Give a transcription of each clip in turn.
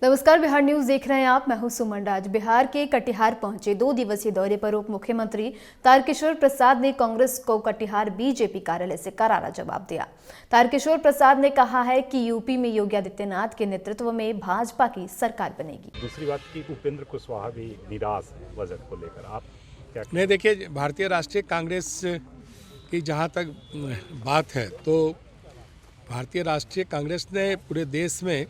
नमस्कार, बिहार न्यूज देख रहे हैं आप। मैं हूं सुमन। आज बिहार के कटिहार पहुंचे 2 दिवसीय दौरे पर उप मुख्यमंत्री तारकिशोर प्रसाद ने कांग्रेस को कटिहार बीजेपी कार्यालय से करारा जवाब दिया। तारकिशोर प्रसाद ने कहा है कि यूपी में योगी आदित्यनाथ के नेतृत्व में भाजपा की सरकार बनेगी। दूसरी बात की उपेंद्र कुशवाहा भी निराश है बजट को लेकर, आप क्या? नहीं, देखिए, भारतीय राष्ट्रीय कांग्रेस की जहाँ तक बात है तो भारतीय राष्ट्रीय कांग्रेस ने पूरे देश में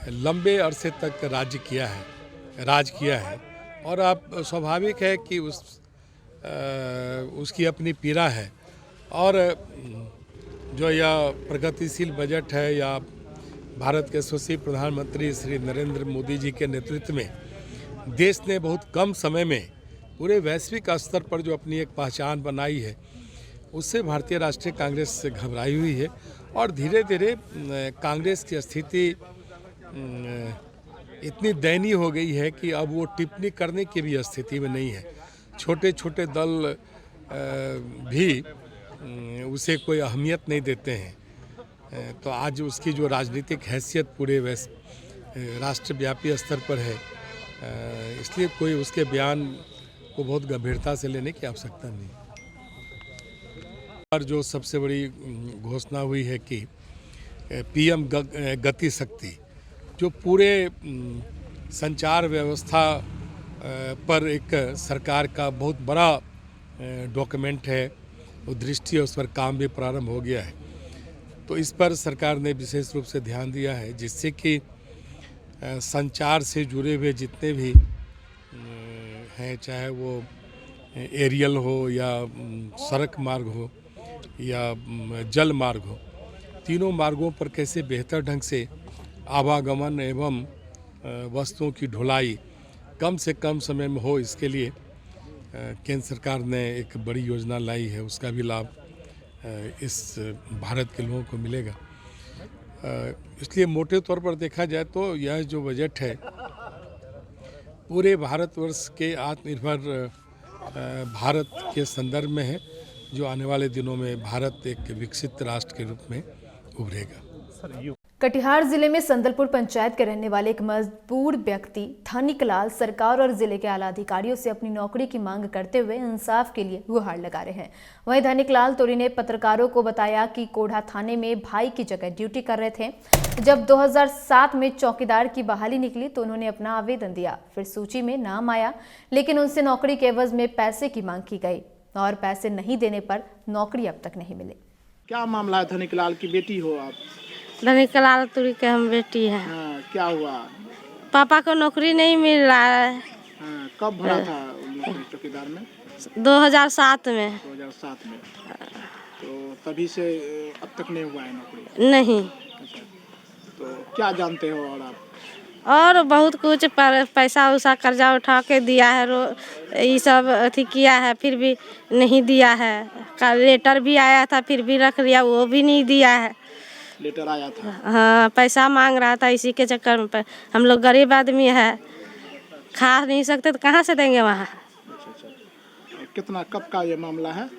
लंबे अरसे तक राज किया है और अब स्वाभाविक है कि उसकी अपनी पीड़ा है। और जो यह प्रगतिशील बजट है या भारत के यशस्वी प्रधानमंत्री श्री नरेंद्र मोदी जी के नेतृत्व में देश ने बहुत कम समय में पूरे वैश्विक स्तर पर जो अपनी एक पहचान बनाई है, उससे भारतीय राष्ट्रीय कांग्रेस घबराई हुई है और धीरे धीरे कांग्रेस की स्थिति इतनी दयनीय हो गई है कि अब वो टिप्पणी करने की भी स्थिति में नहीं है। छोटे छोटे दल भी उसे कोई अहमियत नहीं देते हैं। तो आज उसकी जो राजनीतिक हैसियत पूरे राष्ट्रव्यापी स्तर पर है, इसलिए कोई उसके बयान को बहुत गंभीरता से लेने की आवश्यकता नहीं। और जो सबसे बड़ी घोषणा हुई है कि पीएम गति शक्ति, जो पूरे संचार व्यवस्था पर एक सरकार का बहुत बड़ा डॉक्यूमेंट है, वो दृष्टि और उस पर काम भी प्रारंभ हो गया है। तो इस पर सरकार ने विशेष रूप से ध्यान दिया है, जिससे कि संचार से जुड़े हुए जितने भी हैं, चाहे वो एरियल हो या सड़क मार्ग हो या जल मार्ग हो, तीनों मार्गों पर कैसे बेहतर ढंग से आवागमन एवं वस्तुओं की ढुलाई कम से कम समय में हो, इसके लिए केंद्र सरकार ने एक बड़ी योजना लाई है। उसका भी लाभ इस भारत के लोगों को मिलेगा। इसलिए मोटे तौर पर देखा जाए तो यह जो बजट है पूरे भारतवर्ष के आत्मनिर्भर भारत के संदर्भ में है, जो आने वाले दिनों में भारत एक विकसित राष्ट्र के रूप में उभरेगा। कटिहार जिले में संदलपुर पंचायत के रहने वाले एक मजबूर व्यक्ति धनिक लाल सरकार और जिले के आला अधिकारियों से अपनी नौकरी की मांग करते हुए इंसाफ के लिए गुहार लगा रहे हैं। वहीं धनिक लाल तोरी ने पत्रकारों को बताया कि कोढ़ा थाने में भाई की जगह ड्यूटी कर रहे थे। जब 2007 में चौकीदार की बहाली निकली तो उन्होंने अपना आवेदन दिया। फिर सूची में नाम आया, लेकिन उनसे नौकरी के एवज में पैसे की मांग की गई और पैसे नहीं देने पर नौकरी अब तक नहीं मिली। क्या मामला है? धनिक लाल की बेटी हो आप? धनिक लाल तुरी के हम बेटी है। हाँ, क्या हुआ? पापा को नौकरी नहीं मिल रहा है। हाँ, कब भरा था चौकीदार में? 2007 में। 2007 में। तो तभी से अब तक नहीं हुआ है नौकरी? नहीं। अच्छा, तो क्या जानते हो और आप? और बहुत कुछ पैसा उसा कर्जा उठा के दिया है, ये सब अथी किया है, फिर भी नहीं दिया है। लेटर भी आया था, फिर भी रख लिया, वो भी नहीं दिया है। लेटर आया था? हाँ, पैसा मांग रहा था, इसी के चक्कर में हम लोग गरीब आदमी है, खा नहीं सकते तो कहाँ से देंगे वहाँ। अच्छा। कितना, कब का ये मामला है?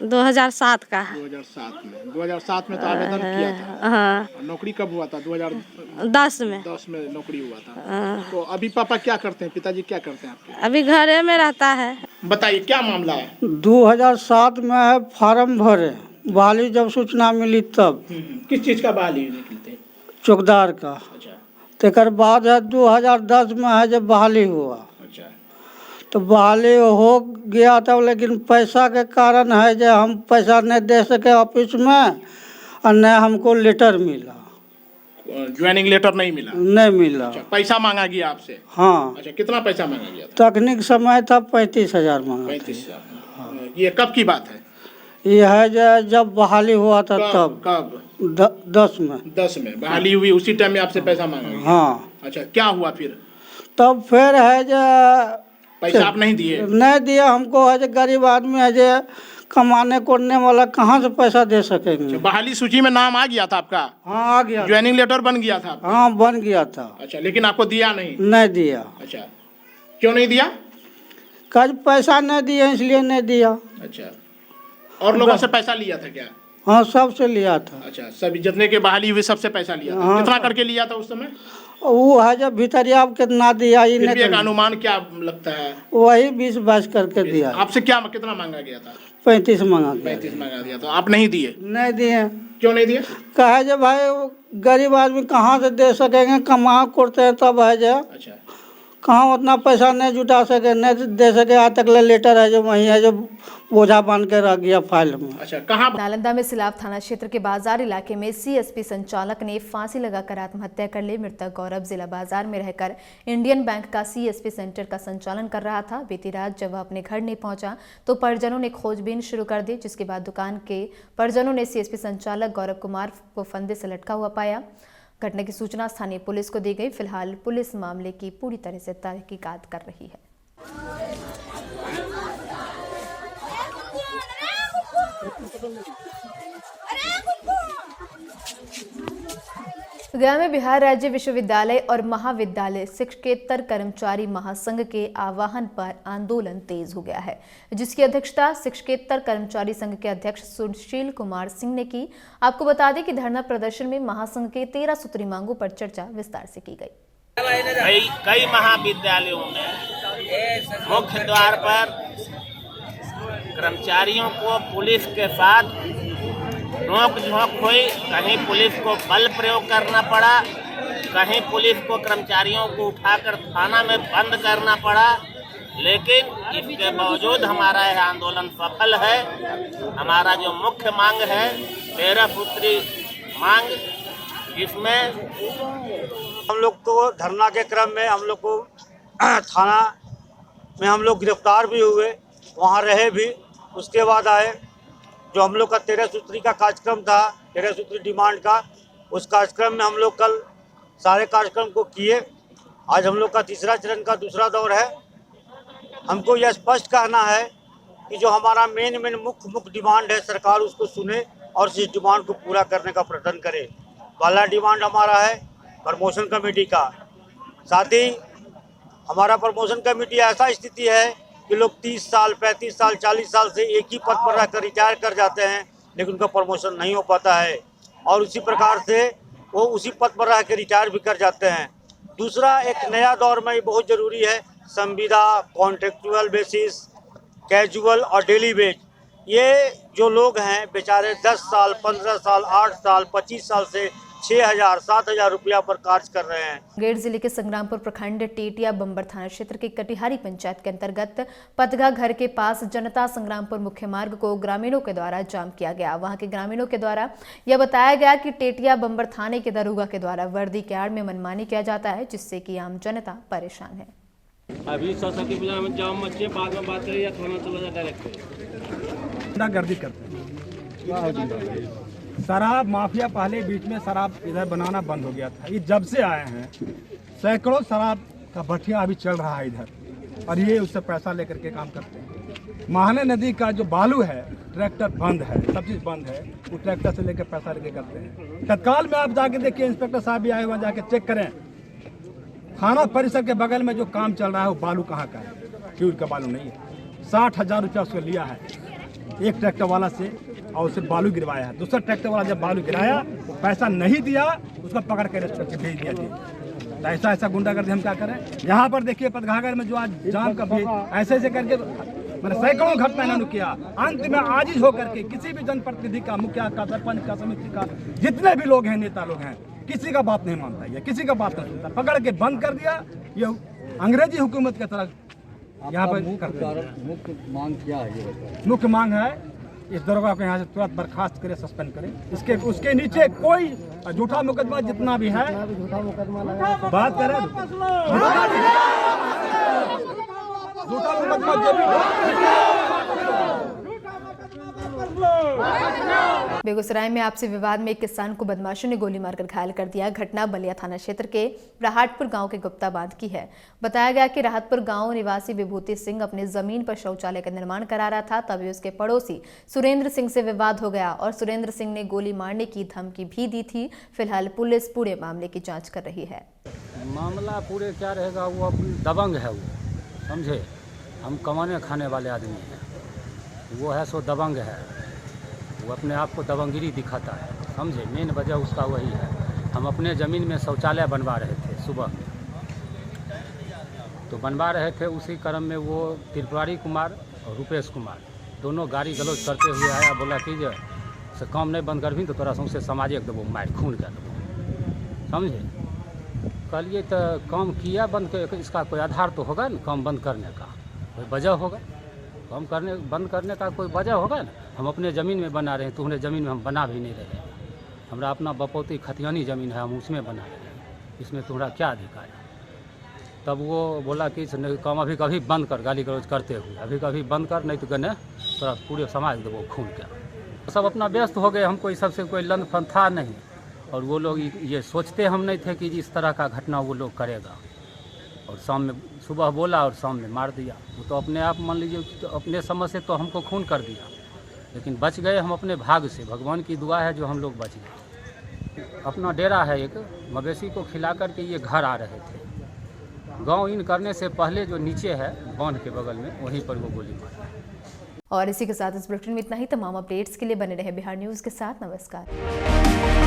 2007 का। 2007 में तो आवेदन किया था। हाँ। नौकरी कब हुआ था? 2010 में। 10 में नौकरी हुआ था। तो अभी पापा क्या करते हैं, पिताजी क्या करते हैं आपके? अभी घरे में रहता है। बताइए क्या मामला है? 2007 में फॉर्म भरे, बहाली जब सूचना मिली तब। किस चीज का बहाली निकलते? चौकीदार का। अच्छा। तेकर बाद है 2010 में है जब बहाली हुआ। अच्छा। तो बहाली हो गया था, लेकिन पैसा के कारण है जो हम पैसा नहीं दे सके ऑफिस में और न हमको लेटर मिला। ज्वाइनिंग लेटर नहीं मिला? नहीं मिला। अच्छा, पैसा मांगा गया आपसे? हाँ। अच्छा, कितना पैसा मांगा गया था? तकनीक समय था 35,000 मांगा। 35,000। हाँ। ये कब की बात है? ये है जब बहाली हुआ था तब। कब? 10 में। 10 में बहाली हुई, उसी टाइम में आपसे पैसा मांगा गया? हाँ। अच्छा, क्या हुआ फिर? तब फिर है जो पैसा आप नहीं दिए? नहीं दिया हमको, है जो गरीब आदमी है जो कमाने कोड़ने वाला, कहाँ से पैसा दे सकेंगे। अच्छा, बहाली सूची में नाम आ गया था आपका? हाँ, आ गया। ज्वाइनिंग लेटर बन गया था? हाँ, बन गया था। अच्छा, लेकिन आपको दिया नहीं? नहीं दिया। अच्छा, क्यों नहीं दिया? कल पैसा नहीं दिया इसलिए नहीं दिया। अच्छा, और लोगों से पैसा लिया था क्या? हाँ सबसे लिया था। अच्छा, सभी जितने के बहाली हुए सबसे पैसा लिया था। हाँ, कितना करके लिया था उस समय? वो है जब भीतरिया कितना दिया ही फिर भी एक नहीं, अनुमान क्या लगता है? वही 20-22 करके दिया। आपसे क्या कितना मांगा गया था? 35 मांगा गया। 35 मांगा दिया, तो आप नहीं दिए? नहीं दिए। क्यों नहीं दिए? कहे जो भाई वो गरीब आदमी कहाँ से दे सकेंगे, कमा करते हैं तब है जो अच्छा, कहाँ उतना पैसा नहीं जुटा सके, नहीं दे सके। आज तक लेटर है जो वही है जो बोझा बांध के रख गया फाइल में। अच्छा, कहाँ? नालंदा में सिलाव थाना क्षेत्र के बाजार इलाके में सीएसपी संचालक ने फांसी लगाकर आत्महत्या कर ली। मृतक गौरव जिला बाजार में रहकर इंडियन बैंक का सीएसपी सेंटर का संचालन कर रहा था। बीती रात जब वह अपने घर नहीं पहुंचा तो परिजनों ने खोजबीन शुरू कर दी, जिसके बाद दुकान के परिजनों ने सीएसपी संचालक गौरव कुमार को फंदे से लटका हुआ पाया। घटना की सूचना स्थानीय पुलिस को दी गई। फिलहाल पुलिस मामले की पूरी तरह से तहकीकात कर रही है। गया में बिहार राज्य विश्वविद्यालय और महाविद्यालय शिक्षकेतर कर्मचारी महासंघ के आह्वान पर आंदोलन तेज हो गया है, जिसकी अध्यक्षता शिक्षकेतर कर्मचारी संघ के अध्यक्ष सुशील कुमार सिंह ने की। आपको बता दें कि धरना प्रदर्शन में महासंघ के 13 सूत्री मांगों पर चर्चा विस्तार से की गई। कई महाविद्यालयों में मुख्य द्वार पर कर्मचारियों को पुलिस के साथ नोक झोंक हुई। कहीं पुलिस को बल प्रयोग करना पड़ा, कहीं पुलिस को कर्मचारियों को उठाकर थाना में बंद करना पड़ा, लेकिन इसके बावजूद हमारा यह आंदोलन सफल है। हमारा जो मुख्य मांग है 13 सूत्री मांग, जिसमें हम लोग को धरना के क्रम में हम लोग को थाना में हम लोग गिरफ्तार भी हुए, वहाँ रहे भी। उसके बाद आए जो हम लोग का 13 सूत्री का कार्यक्रम था, 13 सूत्री डिमांड का, उस कार्यक्रम में हम लोग कल सारे कार्यक्रम को किए। आज हम लोग का तीसरा चरण का दूसरा दौर है। हमको यह स्पष्ट कहना है कि जो हमारा मेन मुख्य डिमांड है, सरकार उसको सुने और इस डिमांड को पूरा करने का प्रयत्न करे। पहला डिमांड हमारा है प्रमोशन कमेटी का। साथ ही हमारा प्रमोशन कमेटी ऐसा स्थिति है कि लोग 30 साल 35 साल 40 साल से एक ही पद पर रहकर रिटायर कर जाते हैं, लेकिन उनका प्रमोशन नहीं हो पाता है और उसी प्रकार से वो उसी पद पर रह कर रिटायर भी कर जाते हैं। दूसरा, एक नया दौर में बहुत ज़रूरी है संविदा, कॉन्ट्रेक्चुअल बेसिस, कैजुअल और डेली वेज। ये जो लोग हैं बेचारे 10 साल 15 साल 8 साल 25 साल से 6,000 7,000 रुपया पर कार्य कर रहे हैं। मुंगेर जिले के संग्रामपुर प्रखंड टेटिया बम्बर थाना क्षेत्र के कटिहारी पंचायत के अंतर्गत पतगा घर के पास जनता संग्रामपुर मुख्य मार्ग को ग्रामीणों के द्वारा जाम किया गया। वहां के ग्रामीणों के द्वारा यह बताया गया कि टेटिया बम्बर थाने के दरोगा के द्वारा वर्दी के आड़ में मनमानी किया जाता है, जिससे कि आम जनता परेशान है। अभी सरस्वती पूजा में जाम मचे, बाद में बात करिए, थाना चला जाए डायरेक्ट। गुंडागर्दी करते हैं। शराब माफिया पहले बीच में शराब इधर बनाना बंद हो गया था। ये जब से आए हैं सैकड़ों शराब का भट्टिया अभी चल रहा है इधर, और ये उससे पैसा लेकर के काम करते हैं। महाने नदी का जो बालू है, ट्रैक्टर बंद है, सब चीज़ बंद है, वो ट्रैक्टर से लेकर पैसा लेके करते हैं। तत्काल में आप जाके देखिए, इंस्पेक्टर साहब भी आए हुए, जाके चेक करें थाना परिसर के बगल में जो काम चल रहा है वो बालू कहाँ का है, फ्यूल का बालू नहीं है। 60,000 रुपया उसको लिया है एक ट्रैक्टर वाला से, और उसे बालू गिरवाया है। दूसरा ट्रैक्टर वाला जब बालू गिराया वो पैसा नहीं दिया, उसको पकड़ के अरेस्ट करके भेज दिया थी। तो ऐसा गुंडागर्दी हम क्या करें। यहाँ पर देखिए पतघागर में जो आज जाम का भी ऐसे करके मैंने सैकड़ों घटना इन्होंने किया। अंत में आजिज होकर के किसी भी जनप्रतिनिधि का, मुखिया का, सरपंच का, समिति का, जितने भी लोग हैं, नेता लोग हैं, किसी का बात नहीं मानता है, किसी का बात नहीं सुनता, पकड़ के बंद कर दिया। ये अंग्रेजी हुकूमत की तरह यहाँ पर करते हैं। मुख्य मांग क्या है ये बताइए? मुख्य मांग है इस दरोगा को यहाँ से तुरंत बर्खास्त करे, सस्पेंड करें। इसके उसके नीचे कोई झूठा मुकदमा जितना भी है, बात करें झूठा मुकदमा जो भी। बेगूसराय में आपसी विवाद में एक किसान को बदमाशों ने गोली मारकर घायल कर दिया। घटना बलिया थाना क्षेत्र के राहतपुर गांव के गुप्ता बांध की है। बताया गया कि राहतपुर गांव निवासी विभूति सिंह अपनी जमीन पर शौचालय का निर्माण करा रहा था, तभी उसके पड़ोसी सुरेंद्र सिंह से विवाद हो गया और सुरेंद्र सिंह ने गोली मारने की धमकी भी दी थी। फिलहाल पुलिस पूरे मामले की जाँच कर रही है। मामला पूरे क्या रहेगा, वो दबंग है, वो समझे। हम कमाने खाने वाले आदमी हैं, वो है सो दबंग है। वो अपने आप को दबंगिरी दिखाता है, समझे। मेन वजह उसका वही है। हम अपने ज़मीन में शौचालय बनवा रहे थे सुबह में, तो बनवा रहे थे, उसी क्रम में वो त्रिपुरारी कुमार और रुपेश कुमार दोनों गाली गलौज करते हुए आया, बोला कि जे से काम नहीं बंद करबी तो तोरा सौंसे समाजे के देबो मार, खून के देबो, समझे। कहलिए तो काम किया बंद कर, इसका कोई आधार तो होगा ना काम बंद करने का, कोई वजह होगा। काम करने बंद करने का कोई वजह होगा ना। हम अपने ज़मीन में बना रहे हैं, तुम्हारे ज़मीन में हम बना भी नहीं रहे हैं। हमारा अपना बपौती खतियानी ज़मीन है, हम उसमें बना रहे हैं, इसमें तुम्हारा क्या अधिकार है। तब वो बोला कि काम अभी कभी बंद कर, गाली गलौज करते हुए अभी कभी बंद कर, नहीं तो गने थोड़ा पूरे समाज देवो खून के। सब अपना व्यस्त हो गए, हमको इस सबसे कोई लन फन था नहीं। और वो लोग ये सोचते हम नहीं थे कि इस तरह का घटना वो लोग करेगा। और शाम में सुबह बोला और शाम में मार दिया। वो तो अपने आप मान लीजिए तो अपने समझ से तो हमको खून कर दिया, लेकिन बच गए हम अपने भाग से। भगवान की दुआ है जो हम लोग बच गए। अपना डेरा है एक, मवेशी को खिला करके ये घर आ रहे थे। गांव इन करने से पहले जो नीचे है बांध के बगल में, वहीं पर वो गोली मारी। और इसी के साथ इस बुलेटिन में इतना ही। तमाम अपडेट्स के लिए बने रहे बिहार न्यूज़ के साथ। नमस्कार।